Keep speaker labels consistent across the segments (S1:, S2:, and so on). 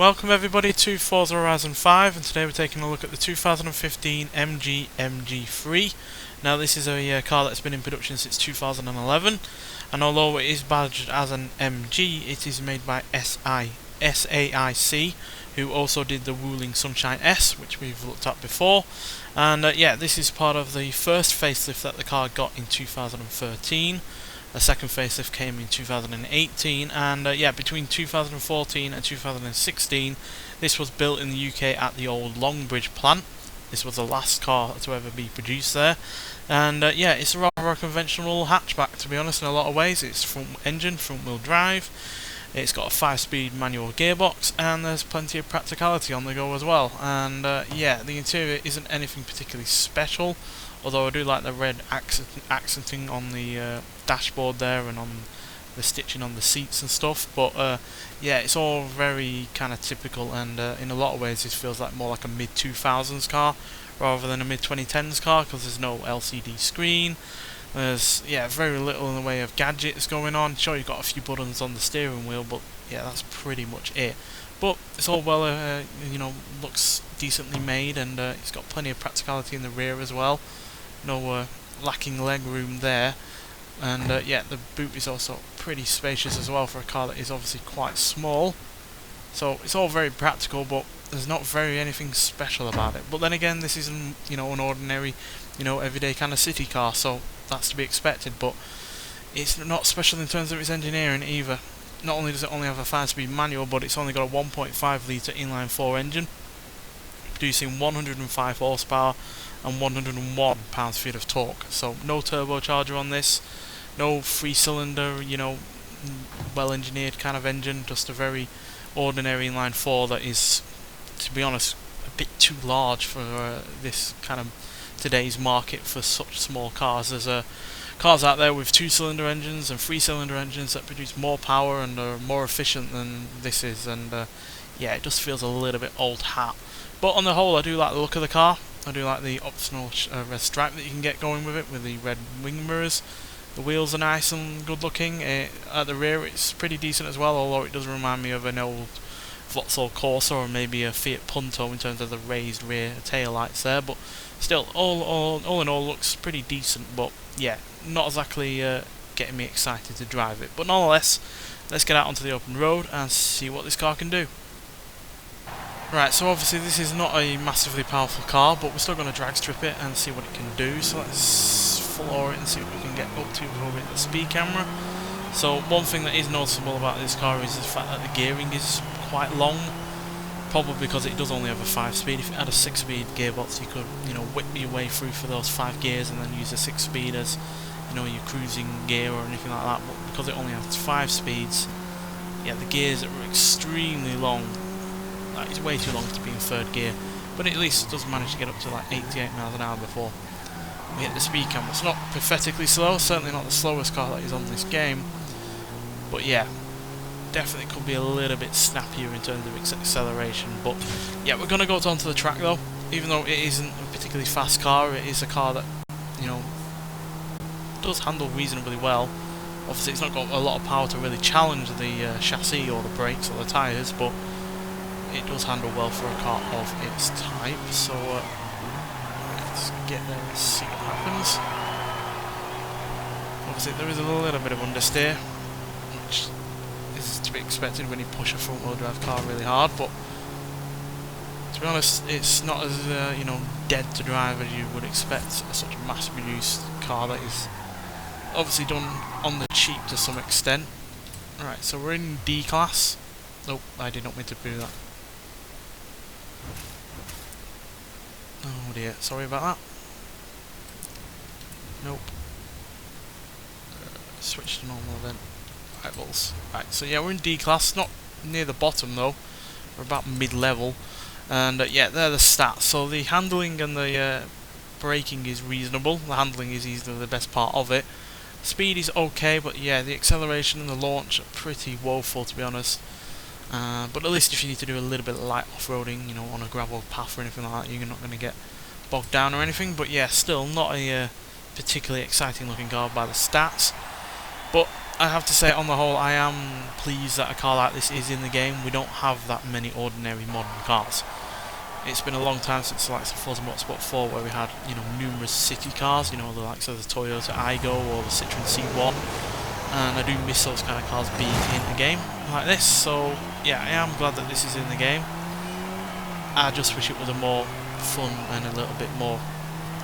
S1: Welcome everybody to Forza Horizon 5, and today we're taking a look at the 2015 MG3. Now this is a car that's been in production since 2011, and although it is badged as an MG, it is made by SAIC, who also did the Wuling Sunshine S, which we've looked at before. And yeah, this is part of the first facelift that the car got in 2013. The second facelift came in 2018, and yeah, between 2014 and 2016, this was built in the UK at the old Longbridge plant. This was the last car to ever be produced there, and yeah, it's a rather conventional hatchback, to be honest. In a lot of ways, it's front engine, front wheel drive. It's got a 5-speed manual gearbox, and there's plenty of practicality on the go as well. And yeah, the interior isn't anything particularly special, although I do like the red accenting on the dashboard there and on the stitching on the seats and stuff. But yeah, it's all very kind of typical, and in a lot of ways this feels like more like a mid-2000s car rather than a mid-2010s car, because there's no LCD screen. There's very little in the way of gadgets going on. Sure, you've got a few buttons on the steering wheel, but yeah, that's pretty much it. But it's all well, looks decently made, and it's got plenty of practicality in the rear as well. No lacking leg room there, and yeah, the boot is also pretty spacious as well for a car that is obviously quite small. So it's all very practical, but there's not very anything special about it. But then again, this isn't an ordinary, everyday kind of city car, so that's to be expected. But it's not special in terms of its engineering either. Not only does it only have a 5-speed manual, but it's only got a 1.5 litre inline-4 engine, producing 105 horsepower and 101 pounds-feet of torque. So no turbocharger on this, no 3-cylinder, well-engineered kind of engine, just a very ordinary inline-4 that is, to be honest, a bit too large for this kind of today's market for such small cars. There's cars out there with 2-cylinder engines and 3-cylinder engines that produce more power and are more efficient than this is, and yeah, it just feels a little bit old hat. But on the whole, I do like the look of the car. I do like the optional red stripe that you can get going with it, with the red wing mirrors. The wheels are nice and good looking. At the rear it's pretty decent as well, although it does remind me of an old Vauxhall Corsa or maybe a Fiat Punto in terms of the raised rear tail lights there. But still, all in all, looks pretty decent. But yeah, not exactly getting me excited to drive it. But nonetheless, let's get out onto the open road and see what this car can do. Right, so obviously this is not a massively powerful car, but we're still going to drag strip it and see what it can do. So let's floor it and see what we can get up to before we hit the speed camera. So one thing that is noticeable about this car is the fact that the gearing is quite long, probably because it does only have a 5-speed. If it had a 6-speed gearbox, you could whip your way through for those 5 gears and then use a 6-speed as your cruising gear or anything like that. But because it only has 5 speeds, yeah, the gears are extremely long. It's way too long to be in 3rd gear, but at least it does manage to get up to like 88 miles an hour before we hit the speed camera. It's not pathetically slow, certainly not the slowest car that is on this game, but yeah, definitely could be a little bit snappier in terms of its acceleration. But yeah, we're going to go onto the track though. Even though it isn't a particularly fast car, it is a car that does handle reasonably well. Obviously it's not got a lot of power to really challenge the chassis or the brakes or the tyres, but it does handle well for a car of its type. So let's get there and see what happens. Obviously there is a little bit of understeer, which is to be expected when you push a front wheel drive car really hard, but to be honest, it's not as dead to drive as you would expect such a mass produced car that is obviously done on the cheap to some extent. Right, so we're in D class. Oh, I did not mean to do that. Oh dear, sorry about that. Nope. Switch to normal event rivals. Right, so yeah, we're in D class, not near the bottom though. We're about mid-level, and yeah, they're the stats. So the handling and the braking is reasonable. The handling is easily the best part of it. Speed is okay, but yeah, the acceleration and the launch are pretty woeful, to be honest. But at least if you need to do a little bit of light off-roading, on a gravel path or anything like that, you're not going to get bogged down or anything. But yeah, still not a particularly exciting looking car by the stats. But I have to say, on the whole, I am pleased that a car like this is in the game. We don't have that many ordinary modern cars. It's been a long time since the likes of Forza Motorsport 4, where we had, you know, numerous city cars, you know, the likes of the Toyota Aygo or the Citroen C1, and I do miss those kind of cars being in a game like this. So yeah, I am glad that this is in the game. I just wish it was a more fun and a little bit more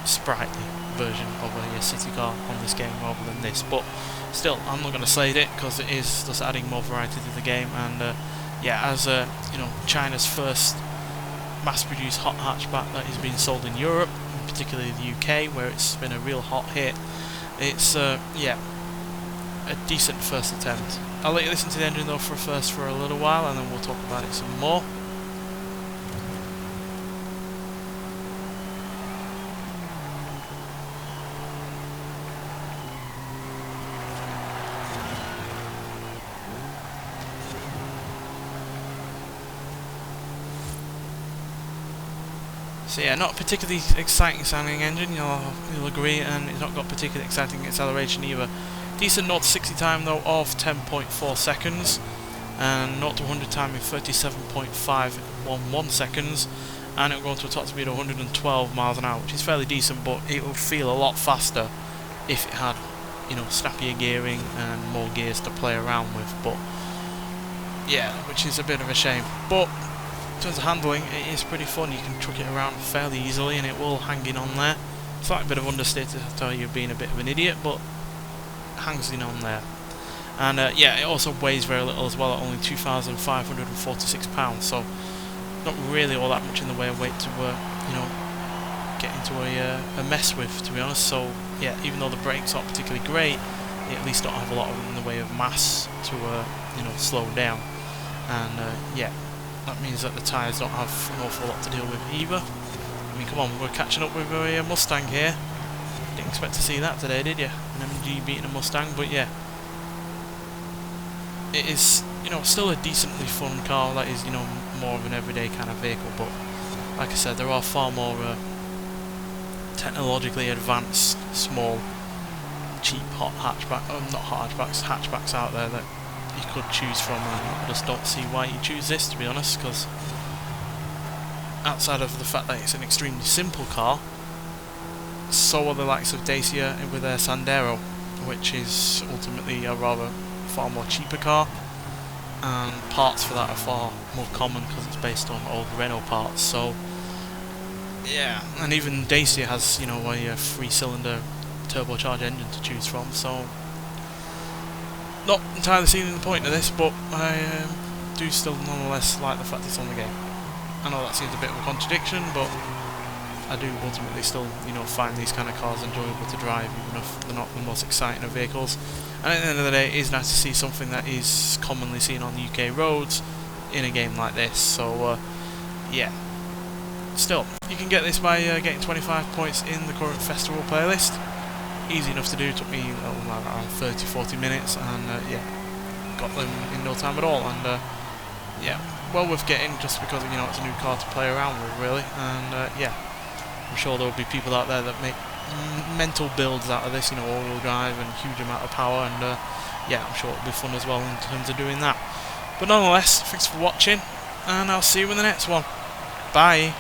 S1: sprightly version of a city car on this game rather than this, but still, I'm not going to slate it because it is just adding more variety to the game. And yeah, as you know, China's first mass-produced hot hatchback that is being sold in Europe, particularly the UK, where it's been a real hot hit, it's yeah, a decent first attempt. I'll let you listen to the engine though for a little while, and then we'll talk about it some more. So yeah, not a particularly exciting sounding engine, you'll agree, and it's not got particularly exciting acceleration either. Decent 0 to 60 time though of 10.4 seconds, and 0 to 100 time in 37.511 seconds, and it'll go to a top speed of 112 miles an hour, which is fairly decent, but it will feel a lot faster if it had, you know, snappier gearing and more gears to play around with. But yeah, which is a bit of a shame. But in terms of handling, it is pretty fun. You can truck it around fairly easily, and it will hang in on there. It's like a bit of understated to tell you being a bit of an idiot, but it hangs in on there. And yeah, it also weighs very little as well, at only 2,546 pounds. So not really all that much in the way of weight to you know, get into a mess with, to be honest. So yeah, even though the brakes aren't particularly great, you at least don't have a lot of in the way of mass to you know, slow down. And yeah, that means that the tyres don't have an awful lot to deal with either. I mean, come on, we're catching up with a Mustang here. Didn't expect to see that today, did you? An MG beating a Mustang, but yeah. It is, you know, still a decently fun car that is, you know, more of an everyday kind of vehicle, but like I said, there are far more technologically advanced, small, cheap hot hatchback, not hot hatchbacks, hatchbacks out there that you could choose from, and I just don't see why you choose this, to be honest, because outside of the fact that it's an extremely simple car, so are the likes of Dacia with their Sandero, which is ultimately a rather far more cheaper car, and parts for that are far more common because it's based on old Renault parts. So yeah, and even Dacia has, you know, a 3-cylinder turbocharged engine to choose from, so not entirely seeing the point of this, but I do still nonetheless like the fact it's on the game. I know that seems a bit of a contradiction, but I do ultimately still, you know, find these kind of cars enjoyable to drive, even if they're not the most exciting of vehicles. And at the end of the day, it is nice to see something that is commonly seen on the UK roads in a game like this. So yeah, still, you can get this by getting 25 points in the current festival playlist. Easy enough to do, took me around 30-40 minutes, and yeah, got them in no time at all. And yeah, well worth getting, just because, you know, it's a new car to play around with, really. And yeah, I'm sure there'll be people out there that make mental builds out of this, you know, all-wheel drive and huge amount of power, and yeah, I'm sure it'll be fun as well in terms of doing that. But nonetheless, thanks for watching, and I'll see you in the next one. Bye!